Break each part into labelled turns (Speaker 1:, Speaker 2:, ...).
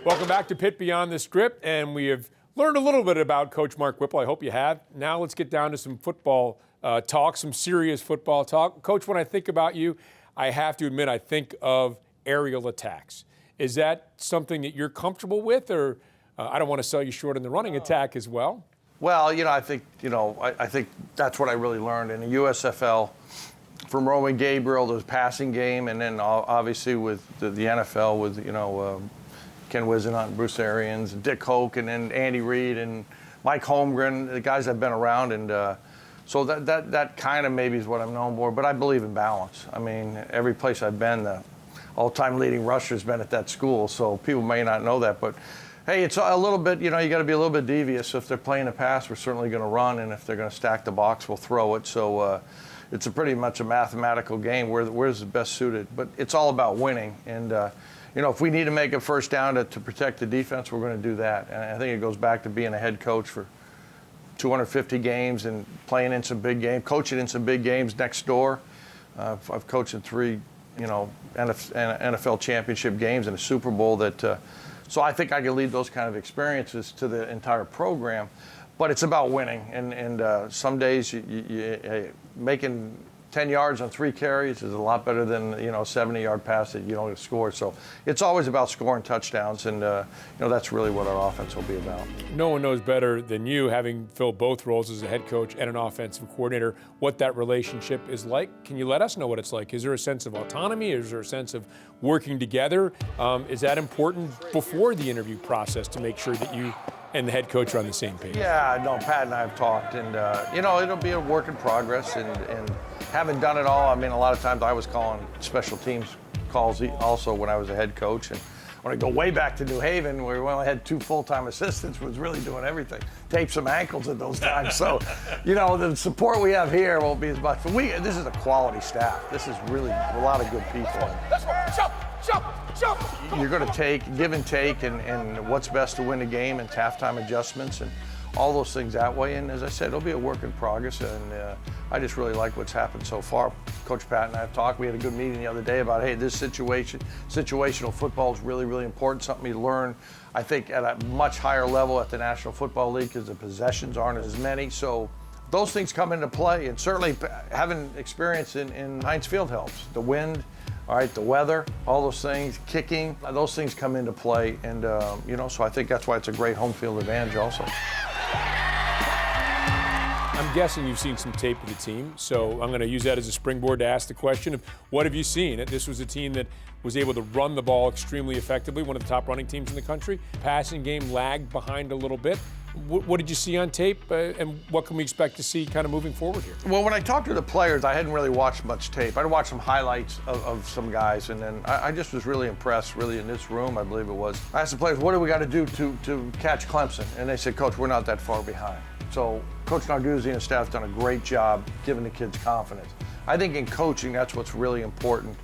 Speaker 1: Welcome back to Pitt Beyond the Script, and we have learned a little bit about Coach Mark Whipple. I hope you have. Now let's get down to some football talk, some serious football talk. Coach, when I think about you, I have to admit I think of aerial attacks. Is that something that you're comfortable with, or I don't want to sell you short in the running attack as well?
Speaker 2: Well, I think that's what I really learned in the USFL from Roman Gabriel, the passing game, and then obviously with the NFL with, Ken Wisenhunt, Bruce Arians, Dick Hoke, and then Andy Reid and Mike Holmgren, the guys I've been around. And so that kind of maybe is what I'm known for. But I believe in balance. I mean, every place I've been, the all-time leading rusher's been at that school. So people may not know that. But, hey, it's a little bit, you got to be a little bit devious. If they're playing a pass, we're certainly going to run. And if they're going to stack the box, we'll throw it. So it's pretty much a mathematical game. Where's the best suited? But it's all about winning. And, if we need to make a first down to protect the defense, we're going to do that. And I think it goes back to being a head coach for 250 games and playing in some big games, coaching in some big games next door. I've coached in 3, NFL championship games and a Super Bowl so I think I can lead those kind of experiences to the entire program. But it's about winning. And some days making 10 yards on 3 carries is a lot better than, a 70-yard pass that you don't score. So it's always about scoring touchdowns, and, that's really what our offense will be about.
Speaker 1: No one knows better than you, having filled both roles as a head coach and an offensive coordinator, what that relationship is like. Can you let us know what it's like? Is there a sense of autonomy? Is there a sense of working together? Is that important before the interview process to make sure that you and the head coach are on the same page?
Speaker 2: Yeah, no, Pat and I have talked, and, it'll be a work in progress, and haven't done it all. I mean, a lot of times I was calling special teams calls also when I was a head coach, and when I go way back to New Haven, where we only had 2 full-time assistants, was really doing everything. Taped some ankles at those times. So, the support we have here won't be as much. But this is a quality staff. This is really a lot of good people.
Speaker 1: Jump!
Speaker 2: You're going to give and take, and what's best to win the game, and halftime adjustments, and all those things that way. And as I said, it'll be a work in progress, and I just really like what's happened so far. Coach Pat and I have talked. We had a good meeting the other day about, hey, this situational football is really, really important, something you learn, I think, at a much higher level at the National Football League because the possessions aren't as many. So those things come into play, and certainly having experience in Heinz Field helps. The wind, all right, the weather, all those things, kicking, those things come into play. And, so I think that's why it's a great home field advantage also.
Speaker 1: I'm guessing you've seen some tape of the team, so I'm going to use that as a springboard to ask the question of what have you seen? This was a team that was able to run the ball extremely effectively, one of the top running teams in the country. Passing game lagged behind a little bit. What did you see on tape, and what can we expect to see kind of moving forward here?
Speaker 2: Well, when I talked to the players, I hadn't really watched much tape. I'd watched some highlights of some guys, and then I just was really impressed, really, in this room, I believe it was. I asked the players, what do we got to do to catch Clemson? And they said, Coach, we're not that far behind. So Coach Narduzzi and his staff have done a great job giving the kids confidence. I think in coaching, that's what's really important,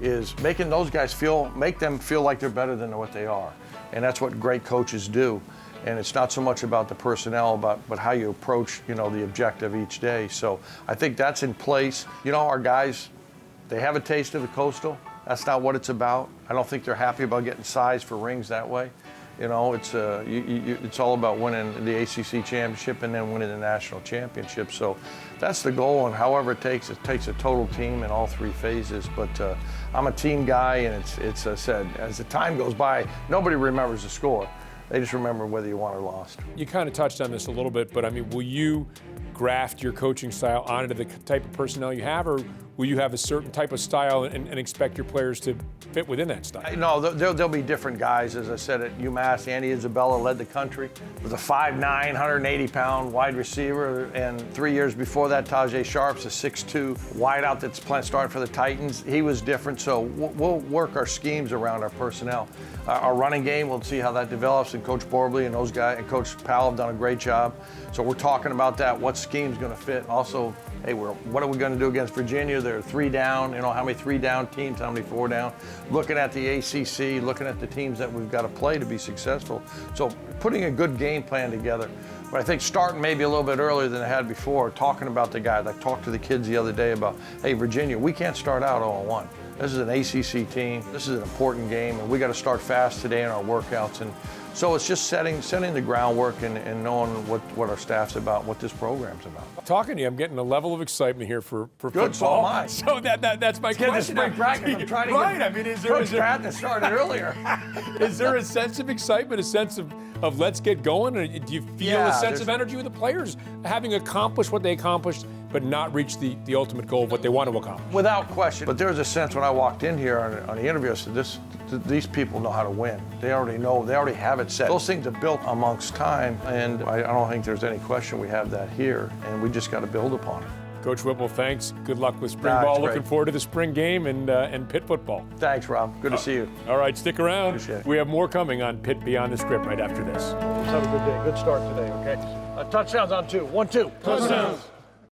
Speaker 2: is making those guys make them feel like they're better than what they are. And that's what great coaches do. And it's not so much about the personnel, but how you approach, the objective each day. So I think that's in place. Our guys, they have a taste of the Coastal. That's not what it's about. I don't think they're happy about getting sized for rings that way. It's all about winning the ACC championship and then winning the national championship. So that's the goal, and however it takes a total team in all 3 phases. But I'm a team guy, and it's I said, as the time goes by, nobody remembers the score. They just remember whether you won or lost.
Speaker 1: You kind of touched on this a little bit, but will you graft your coaching style onto the type of personnel you have, or will you have a certain type of style and expect your players to fit within that style?
Speaker 2: No, there'll be different guys. As I said, at UMass, Andy Isabella led the country. Was a 5'9", 180-pound wide receiver, and 3 years before that, Tajay Sharp's a 6'2" wideout that's starting for the Titans. He was different, so we'll work our schemes around our personnel. Our running game, we'll see how that develops, and Coach Borbley and those guys and Coach Powell have done a great job. So we're talking about that, what scheme's going to fit. Also, hey, what are we going to do against Virginia? They're 3 down. How many 3-down teams, how many 4 down? Looking at the ACC, looking at the teams that we've got to play to be successful. So putting a good game plan together. But I think starting maybe a little bit earlier than I had before, talking about the guys. I talked to the kids the other day about, hey, Virginia, we can't start out 0-1. This is an ACC team. This is an important game, and we got to start fast today in our workouts. And so it's just setting the groundwork and knowing what our staff's about, what this program's about.
Speaker 1: Talking to you, I'm getting a level of excitement here for
Speaker 2: Good,
Speaker 1: football.
Speaker 2: so am I.
Speaker 1: So that's my
Speaker 2: Get the
Speaker 1: question.
Speaker 2: spring practice. I'm trying to
Speaker 1: right.
Speaker 2: get
Speaker 1: I mean,
Speaker 2: Coach Patton started earlier.
Speaker 1: is there a sense of excitement, a sense of let's get going? Or do you feel a sense of energy with the players having accomplished what they accomplished, but not reached the ultimate goal of what they want to accomplish?
Speaker 2: Without question. But there was a sense when I walked in here on the interview, I said, these people know how to win. They already know. They already have it set. Those things are built amongst time, and I don't think there's any question we have that here, and we just got to build upon it.
Speaker 1: Coach Whipple, thanks. Good luck with spring ball. Looking forward to the spring game and Pitt football.
Speaker 2: Thanks, Rob. Good to see you.
Speaker 1: All right, stick around.
Speaker 2: Appreciate it.
Speaker 1: We have more coming on Pitt Beyond the Script right after this.
Speaker 3: Let's have a good day. Good start today, okay? Touchdowns on 2. 1-2.
Speaker 1: Touchdowns.